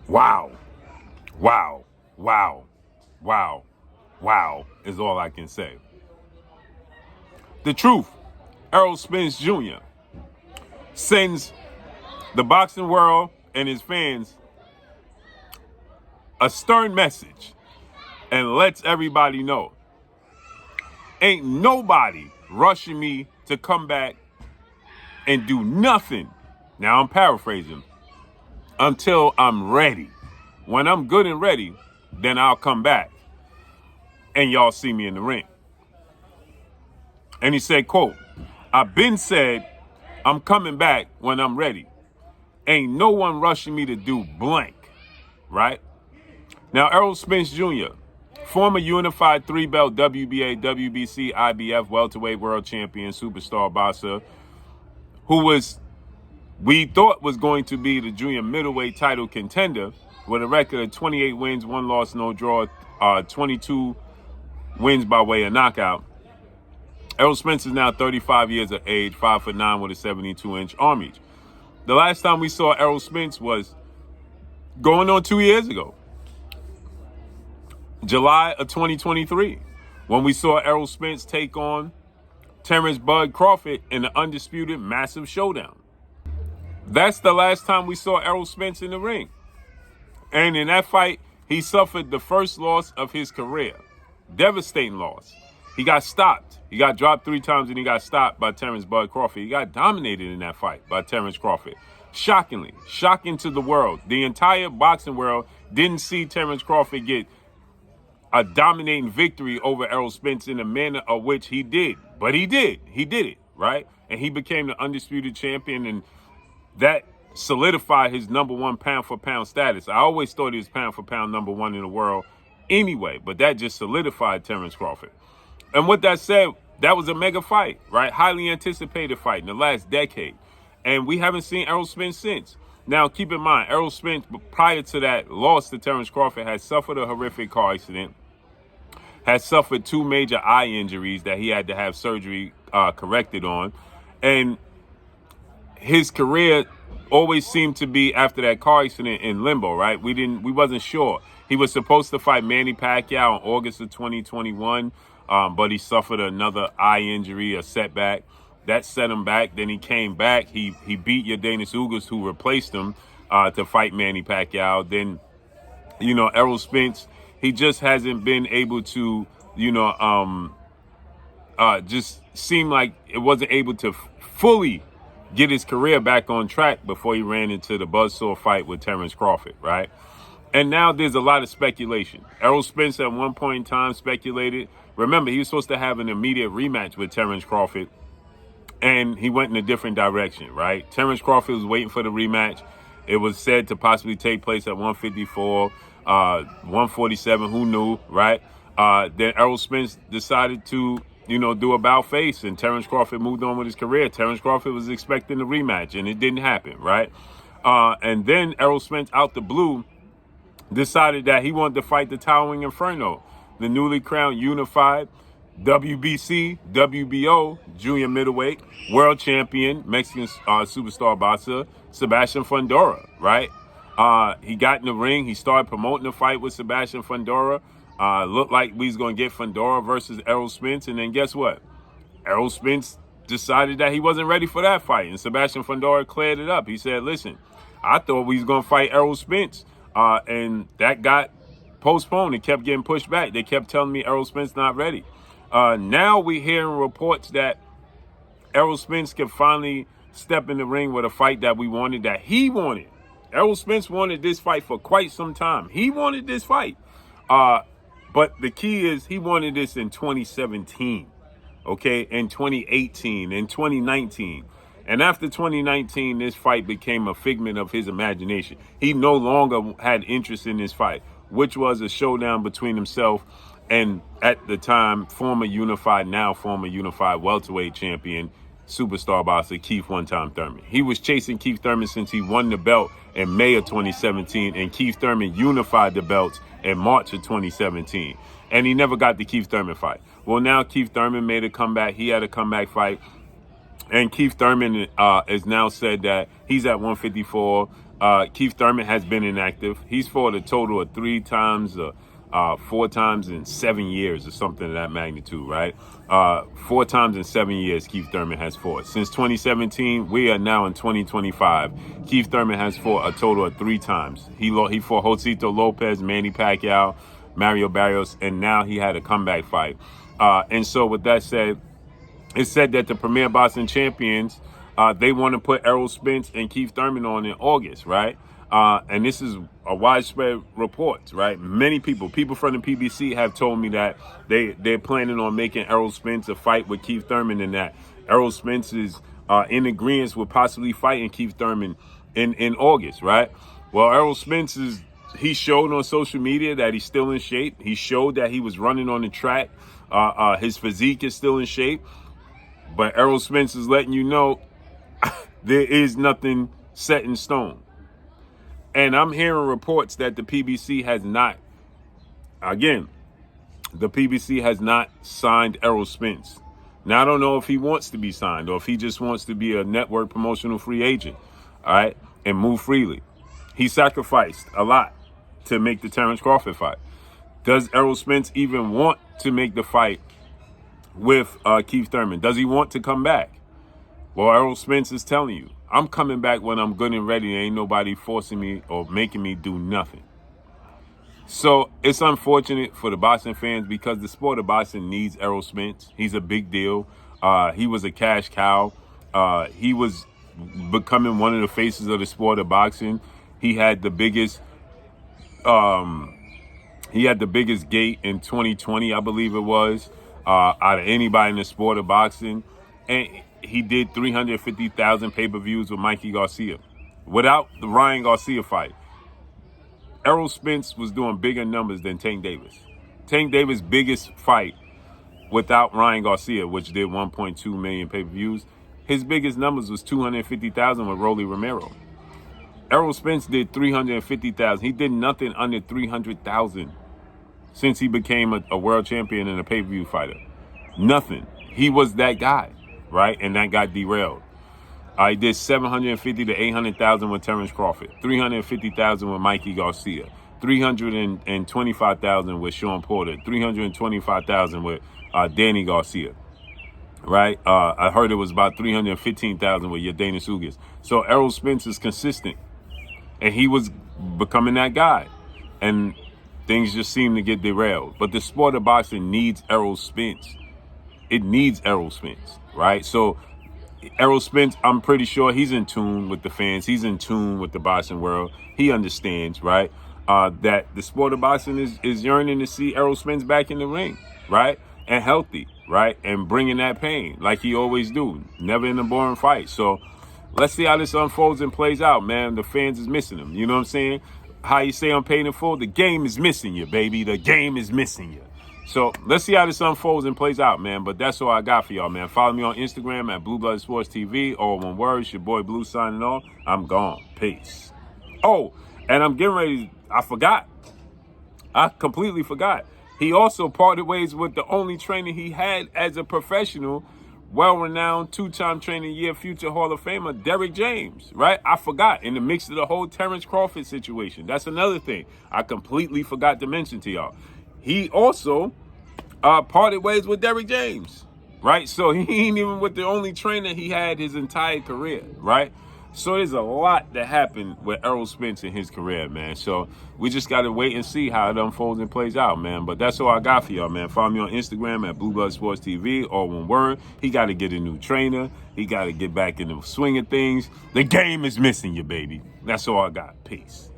Wow, wow, wow, wow, wow is all I can say. The truth, Errol Spence Jr. sends the boxing world and his fans a stern message and lets everybody know ain't nobody rushing me to come back and do nothing. Now I'm paraphrasing. Until I'm ready. When I'm good and ready, then I'll come back and y'all see me in the ring. And he said, quote, I've been said I'm coming back when I'm ready. Ain't no one rushing me to do blank, right? Now, Errol Spence Jr., former unified 3-belt WBA, WBC, IBF welterweight world champion, superstar boxer, who we thought was going to be the junior middleweight title contender with a record of 28 wins, 1 loss, no draw, 22 wins by way of knockout. Errol Spence is now 35 years of age, 5'9" with a 72-inch arm reach. The last time we saw Errol Spence was going on 2 years ago, July of 2023, when we saw Errol Spence take on Terrence Bud Crawford in the undisputed massive showdown. That's the last time we saw Errol Spence in the ring. And in that fight, he suffered the first loss of his career. Devastating loss. He got stopped. He got dropped 3 times and he got stopped by Terrence Bud Crawford. He got dominated in that fight by Terrence Crawford. Shockingly, shocking to the world. The entire boxing world didn't see Terrence Crawford get a dominating victory over Errol Spence in the manner of which he did. But he did. He did it, right? And he became the undisputed champion, and that solidified his #1 pound-for-pound status. I always thought he was pound-for-pound #1 in the world anyway, but that just solidified Terrence Crawford. And with that said, that was a mega fight, right? Highly anticipated fight in the last decade. And we haven't seen Errol Spence since. Now, keep in mind, Errol Spence, prior to that loss to Terrence Crawford, had suffered a horrific car accident, had suffered 2 major eye injuries that he had to have surgery corrected on. And his career always seemed to be, after that car accident, in limbo, right? We wasn't sure. He was supposed to fight Manny Pacquiao in August of 2021, but he suffered another eye injury, a setback. That set him back. Then he came back. He beat Yordenis Ugas, who replaced him, to fight Manny Pacquiao. Then, Errol Spence, he just hasn't been able to, just seem like it wasn't able to fully get his career back on track before he ran into the buzzsaw fight with Terrence Crawford, right? And now there's a lot of speculation. Errol Spence at one point in time speculated. Remember, he was supposed to have an immediate rematch with Terrence Crawford, and he went in a different direction, right? Terrence Crawford was waiting for the rematch. It was said to possibly take place at 154, 147, who knew, right? Then Errol Spence decided to, do about face, and Terrence Crawford moved on with his career. Terrence Crawford was expecting the rematch, and it didn't happen, right? And then Errol Spence, out the blue, decided that he wanted to fight the Towering Inferno, the newly crowned unified WBC, WBO, junior middleweight, world champion, Mexican superstar boxer, Sebastian Fundora, right? He got in the ring. He started promoting the fight with Sebastian Fundora. Looked like we was going to get Fundora versus Errol Spence. And then guess what? Errol Spence decided that he wasn't ready for that fight. And Sebastian Fundora cleared it up. He said, listen, I thought we was going to fight Errol Spence. And that got postponed. It kept getting pushed back. They kept telling me Errol Spence not ready. Now we're hearing reports that Errol Spence can finally step in the ring with a fight that we wanted, that he wanted. Errol Spence wanted this fight for quite some time. He wanted this fight. But the key is he wanted this in 2017, okay, in 2018, in 2019. And after 2019, this fight became a figment of his imagination. He no longer had interest in this fight, which was a showdown between himself and, at the time, now former unified welterweight champion, superstar boxer Keith One-Time Thurman. He was chasing Keith Thurman since he won the belt in May of 2017, and Keith Thurman unified the belts in March of 2017. And he never got the Keith Thurman fight. Well, now Keith Thurman made a comeback. He had a comeback fight. And Keith Thurman is now said that he's at 154. Keith Thurman has been inactive. He's fought a total of 3 times, 4 times in 7 years or something of that magnitude, right? 4 times in 7 years Keith Thurman has fought. Since 2017, we are now in 2025. Keith Thurman has fought a total of 3 times. He fought Josito Lopez, Manny Pacquiao, Mario Barrios, and now he had a comeback fight. And so with that said, it's said that the Premier Boxing Champions, they want to put Errol Spence and Keith Thurman on in August, right? And this is a widespread report, right? Many people from the PBC have told me that they're planning on making Errol Spence a fight with Keith Thurman, and that Errol Spence is in agreement with possibly fighting Keith Thurman in August, right? Well, Errol Spence he showed on social media that he's still in shape. He showed that he was running on the track. His physique is still in shape. But Errol Spence is letting you know there is nothing set in stone. And I'm hearing reports that the PBC has not, again, the PBC has not signed Errol Spence. Now, I don't know if he wants to be signed or if he just wants to be a network promotional free agent, all right, and move freely. He sacrificed a lot to make the Terrence Crawford fight. Does Errol Spence even want to make the fight with Keith Thurman? Does he want to come back? Well, Errol Spence is telling you, I'm coming back when I'm good and ready. Ain't nobody forcing me or making me do nothing. So it's unfortunate for the boxing fans because the sport of boxing needs Errol Spence. He's a big deal. He was a cash cow. He was becoming one of the faces of the sport of boxing. He had the biggest gate in 2020, I believe it was, out of anybody in the sport of boxing. And he did 350,000 pay-per-views with Mikey Garcia. Without the Ryan Garcia fight, Errol Spence was doing bigger numbers than Tank Davis. Tank Davis' biggest fight without Ryan Garcia, which did 1.2 million pay-per-views, his biggest numbers was 250,000 with Rolly Romero. Errol Spence did 350,000. He did nothing under 300,000 since he became a world champion and a pay-per-view fighter. Nothing. He was that guy, right? And that got derailed. He did 750 to 800,000 with Terrence Crawford, 350,000 with Mikey Garcia, 325,000 with Sean Porter, 325,000 with Danny Garcia, right? I heard it was about 315,000 with Yadena Sugas. So Errol Spence is consistent, and he was becoming that guy, and things just seem to get derailed. But the sport of boxing needs Errol Spence. It needs Errol Spence, right? So Errol Spence, I'm pretty sure he's in tune with the fans. He's in tune with the boxing world. He understands, right, that the sport of boxing is yearning to see Errol Spence back in the ring, right, and healthy, right, and bringing that pain like he always do, never in a boring fight. So let's see how this unfolds and plays out, man. The fans is missing him. You know what I'm saying? How you say on Paid in Full, the game is missing you, baby. The game is missing you. So let's see how this unfolds and plays out, man. But that's all I got for y'all, man. Follow me on Instagram at Blue Blooded Sports TV. All one word. It's your boy Blue signing off. I'm gone. Peace. Oh, and I'm getting ready. I forgot. I completely forgot. He also parted ways with the only trainer he had as a professional, well-renowned, 2-time trainer of the year, future Hall of Famer, Derrick James, right? I forgot in the mix of the whole Terrence Crawford situation. That's another thing I completely forgot to mention to y'all. He also parted ways with Derrick James, right? So he ain't even with the only trainer he had his entire career, right? So there's a lot that happened with Errol Spence in his career, man. So we just got to wait and see how it unfolds and plays out, man. But that's all I got for y'all, man. Follow me on Instagram at Blue Blood Sports TV, all one word. He got to get a new trainer. He got to get back in the swing of things. The game is missing you, baby. That's all I got. Peace.